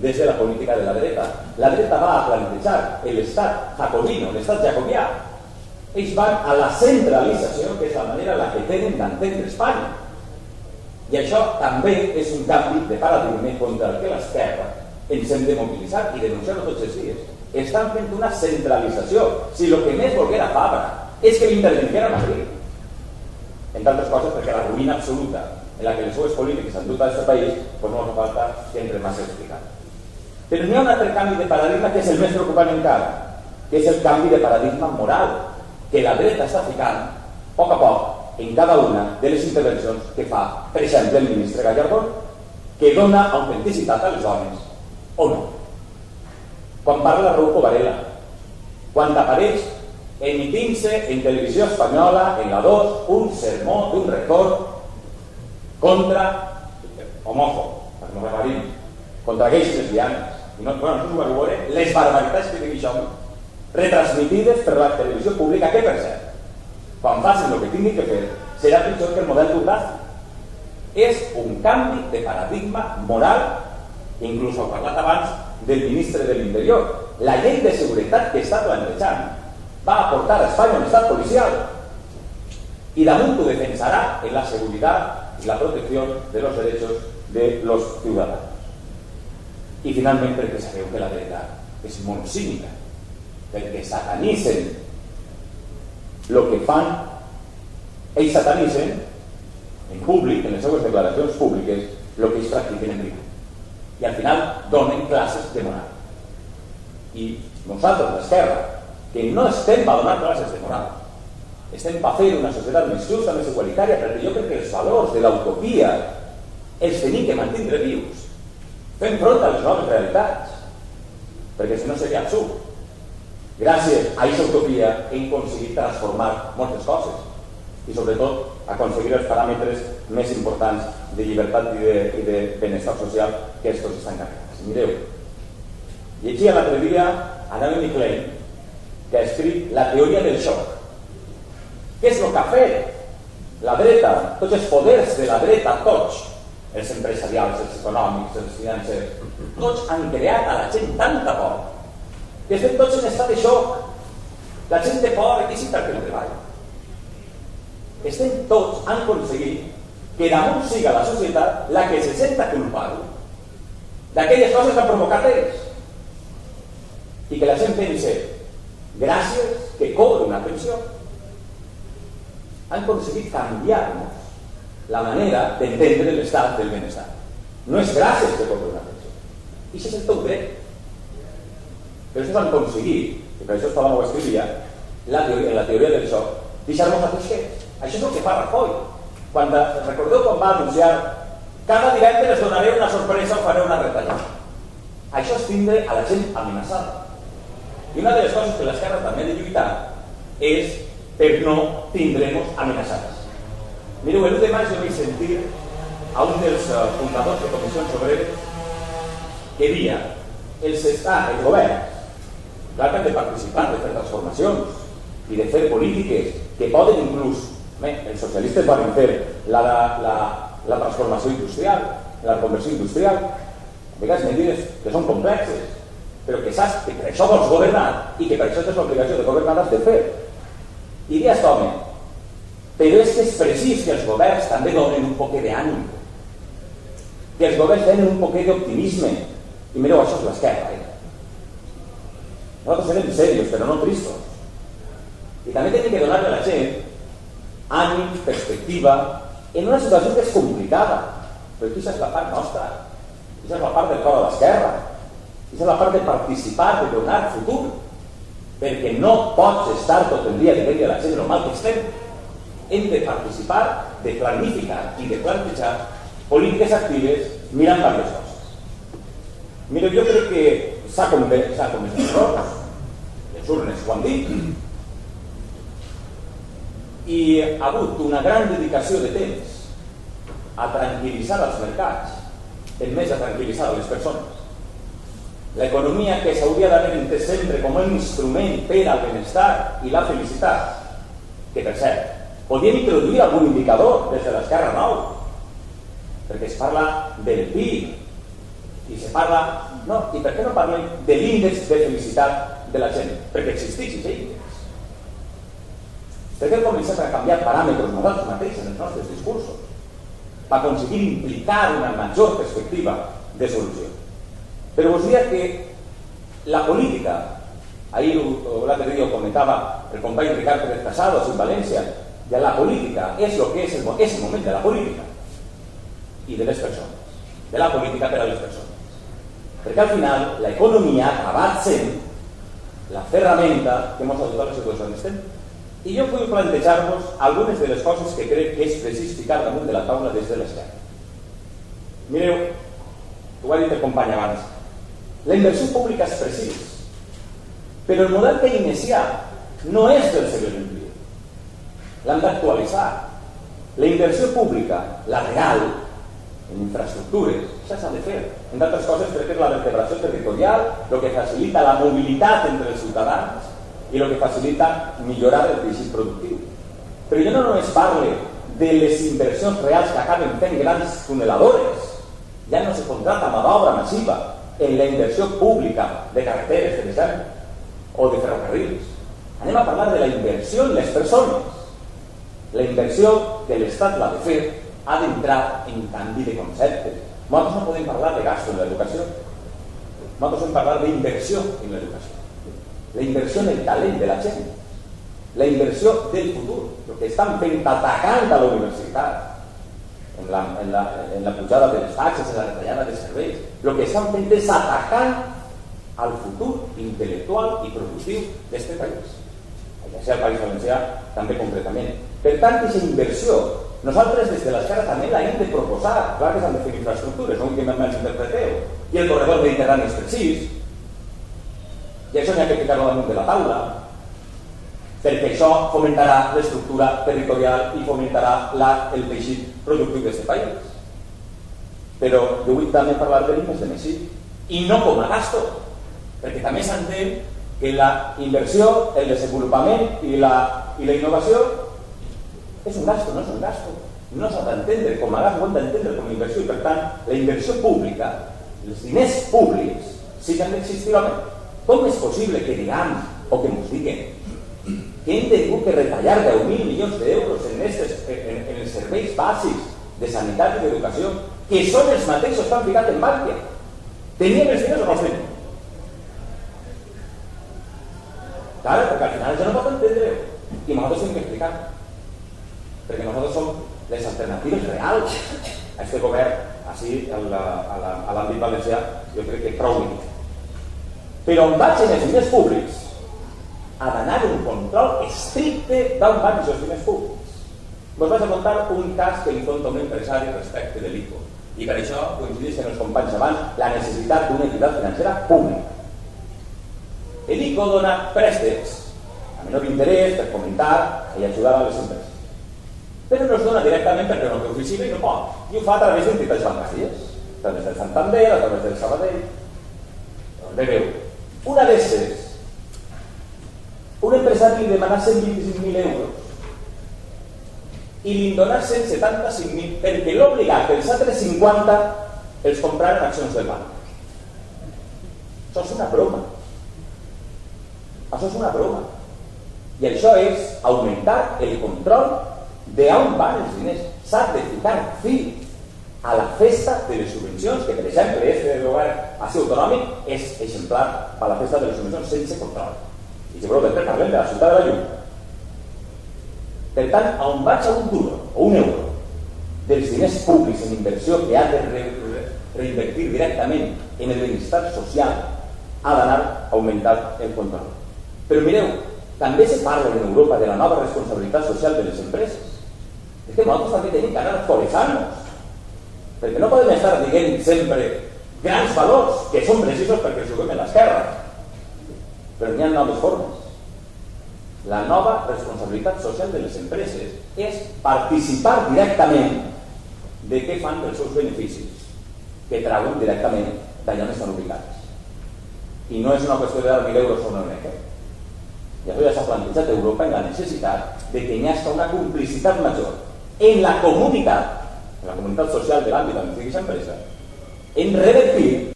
des de la política de la dreta. La dreta va a plantejar l'estat jacobino, l'estat jacobià. Ells van a la centralització, que és la manera en la que tenen d'entendre Espanya. I això també és un canvi de paradigma contra el que l'esquerra ens hem de mobilitzar i denunciar-ho tots els dies. Estan fent una centralització. Si el que més volguera Fabra és que l'intervinguera a Madrid, entre altres coses perquè la ruïna absoluta en la que les seues polítiques han dut a aquest país, doncs no fa falta que entre massa explicat. Però n'hi ha un altre canvi de paradigma que és el més preocupant encara, que és el canvi de paradigma moral que la dreta està ficant a poc en cada una de les intervencions que fa, per exemple, el ministre Gallardón, que dona autenticitat a les dones, o no. Quan parla Rouco Varela, quan apareix emitint-se en televisió espanyola, en la 2, un sermó d'un rector contra homòfob, perquè no reparim, contra gais i lesbianes. I no us ho veure, les barbaritats que digui això, retransmitides per la televisió pública, que per cert, quan facin el que tinguin que fer, serà pitjor que el model d'Urdaci. És un canvi de paradigma moral, inclús heu parlat abans del ministre de l'Interior. La llei de seguretat que està plantejant va a portar a Espanya un estat policial y damunt ho defensarà en la seguridad y la protección de los derechos de los ciudadanos. I finalment perquè sabeu que la dreta és molt cínica, perquè satanitzen el que fan, ells satanitzen en públic, en les seues declaracions públiques, el que ells practiquen en privat. I al final donen classes de moral. I nosaltres, l'esquerra, que no estem per donar classes de moral, estem per fer una societat més justa, més igualitària, perquè jo crec que els valors de l'utopia els tenim que mantindre vius, fent front a les noves realitats, perquè si no seria absurd. Gràcies a aquesta utopia hem aconseguit transformar moltes coses i sobretot aconseguir els paràmetres més importants de llibertat i de benestar social que estos estan carregats. Mireu, llegia l'altre dia a Naomi Klein, que ha escrit La teoria del xoc. Què és el que ha fet la dreta, tots els poders de la dreta, tots, els empresarials, els econòmics, els financers, tots han creat a la gent tanta por que estem tots en estat de xoc. La gent té por aquí sí perquè no treballa. Estem tots, han aconseguit que damunt siga la societat la que se senta culpable d'aquelles coses que han provocat ells i que la gent pense gràcies que cobra una pensió. Han aconseguit canviar-nos la manera d'entendre l'estat del benestar. No és gràcies que cobra una pensió. I això és el teu dret. Però això s'han aconseguit, i per això estava ho escrivia, en la teoria del xoc, deixar-nos a tots què? Això és el que fa Rajoy. Recordeu quan va anunciar cada divendres donaré una sorpresa o faré una retallada. Això és tindre a la gent amenaçada. I una de les coses que l'esquerra també ha de lluitar és per no tindremos amenaçades. Mireu, el 1 de maig jo vaig sentir a un dels fundadors de Comissions Obreres que dia el govern, clar que han de participar, de fer transformacions i de fer polítiques que poden inclús, els socialistes van fer la transformació industrial, la conversió industrial, a vegades medides que són complexes, però que saps que per això vols governar i que per això tens l'obligació de governar has de fer. I dius, home, però és que és precís que els governs també donen un poquet d'ànim, que els governs tenen un poquet d'optimisme. I mireu, això és l'esquerra. Nosaltres serem serios, però no tristos. I també tenim que donar a la gent ànim, perspectiva, en una situació que és complicada. Però aquesta és la part nostra. Aquesta és la part del cor de l'esquerra. Aquesta és la part de participar, de donar futur. Perquè no pots estar tot el dia de dir a la gent el mal que estem. Hem de participar, de planificar i de plantejar polítiques actives mirant diverses coses. Mireu, jo crec que s'ha comès errors, les urnes ho han dit, i ha hagut una gran dedicació de temps a tranquil·litzar els mercats en més a tranquil·litzar les persones. L'economia que s'hauria d'haver entès sempre com un instrument per al benestar i la felicitat, que per cert, podríem introduir algun indicador des de l'esquerra nou, perquè es parla del PIB i se parla... No, i per què no parlem de l'índex de felicitat de la gent? Perquè existeix aquest índex. Per què comencem a canviar paràmetres nosaltres mateixos en els nostres discursos per aconseguir implicar una major perspectiva de solució? Però vos diria que la política, ahir l'altre dia ho comentava el company Ricard Pérez Casados en València, de la política és el que és el moment de la política i de les persones, de la política per a les persones. Perquè al final l'economia ha acabat sent la ferramenta que ens ha ajudat a la situació on estem. I jo vull plantejar-vos algunes de les coses que crec que és precís ficar damunt de la taula des de l'esquerra. Mireu, ho ha dit el company abans, la inversió pública és precís, però el model keynesià no és del segle XXI. L'hem d'actualitzar. La inversió pública, la real, en infraestructures, això s'ha de fer. En d'altres coses perquè és la vertebració territorial, el que facilita la mobilitat entre els ciutadans i el que facilita millorar el teixit productiu. Però jo no només parlo de les inversions reals que acaben fent grans tuneladores. Ja no se contrata mà d'obra massiva en la inversió pública de carreteres, per exemple, o de ferrocarrils. Anem a parlar de la inversió en les persones. La inversió que l'Estat l'ha de fer ha d'entrar en canvi de conceptes. Nosaltres no podem parlar de gasto en l'educació. Nosaltres hem parlat d'inversió en l'educació. La inversió en el talent de la gent. La inversió del futur. El que estan fent atacant a la universitat, en la pujada de les taxes, en la retallada de serveis, el que estan fent és atacant al futur intel·lectual i productiu d'aquest país. Ja sigui el País Valencià, també concretament. Per tant, aquesta inversió, nosaltres des de l'esquerra també la hem de proposar. Clar que s'han de fer infraestructures, no que més interpreteu. I el corredor mediterrani és precís, i això n'hi ha que ficar-ho damunt de la taula, perquè això fomentarà l'estructura territorial i fomentarà el teixit productiu d'aquest país. Però jo vull també parlar de l'IMES de Messi, i no com a gasto, perquè també s'entén que la inversió, el desenvolupament i la innovació és un gasto, no és un gasto. No s'ha d'entendre com a gasto, ho hem d'entendre com a inversió, i per tant, la inversió pública, els diners públics, sí que han d'existir. Com és possible que diguem, o que ens diguen, que hem tingut que retallar 10.000 milions d'euros en els serveis bàsics de sanitat i d'educació, que són els mateixos que han ficat en Bankia? Tenien els diners o no els tenien? Claro, perquè al final ja no pot entendre, i nosaltres hem d'explicar, perquè nosaltres som les alternatives reals a aquest govern, així a l'àmbit valencià, jo crec que prou únic. Però on vagin els diners públics ha d'anar un control estricte d'on van els diners públics. Vos vaig a contar un cas que li conta un empresari respecte de l'ICO, i per això coincideixen els companys abans la necessitat d'una entitat financera pública. L'ICO dona préstecs a menor interès per fomentar i ajudar a les empreses. Però no es dona directament perquè no té oficina i no pot. I ho fa a través d'entitats bancàries, a través del Santander, a través del Sabadell. Veieu, una d'estes, un empresari li demana 125.000 euros i li dona 175.000 perquè l'ha obligat que els altres 50 els compraren accions del banc. Això és una broma. Això és una broma. I això és augmentar el control d'on van els diners. S'ha de ficar fi a la festa de les subvencions, que per exemple este govern així autonòmic és exemplar per la festa de les subvencions sense control. I si voleu després parlem de la ciutat de la llum. Per tant, on vaig a un duro o un euro dels diners públics en inversió que ha de reinvertir directament en el benestar social, ha d'anar augmentant el control. Però mireu, també se parla en Europa de la nova responsabilitat social de les empreses. És que nosaltres també tenim que anar actualitzant-nos, perquè no podem estar dient sempre grans valors que són precisos perquè els juguem a l'esquerra, però n'hi ha noves formes. La nova responsabilitat social de les empreses és participar directament de què fan dels seus beneficis, que trauen directament d'allà on estan ubicats. I no és una qüestió de dar 1.000 euros o no, i això ja s'ha plantejat a Europa en la necessitat de que hi hagi una complicitat major en la comunitat social de l'àmbit on estigui l'empresa, en revertir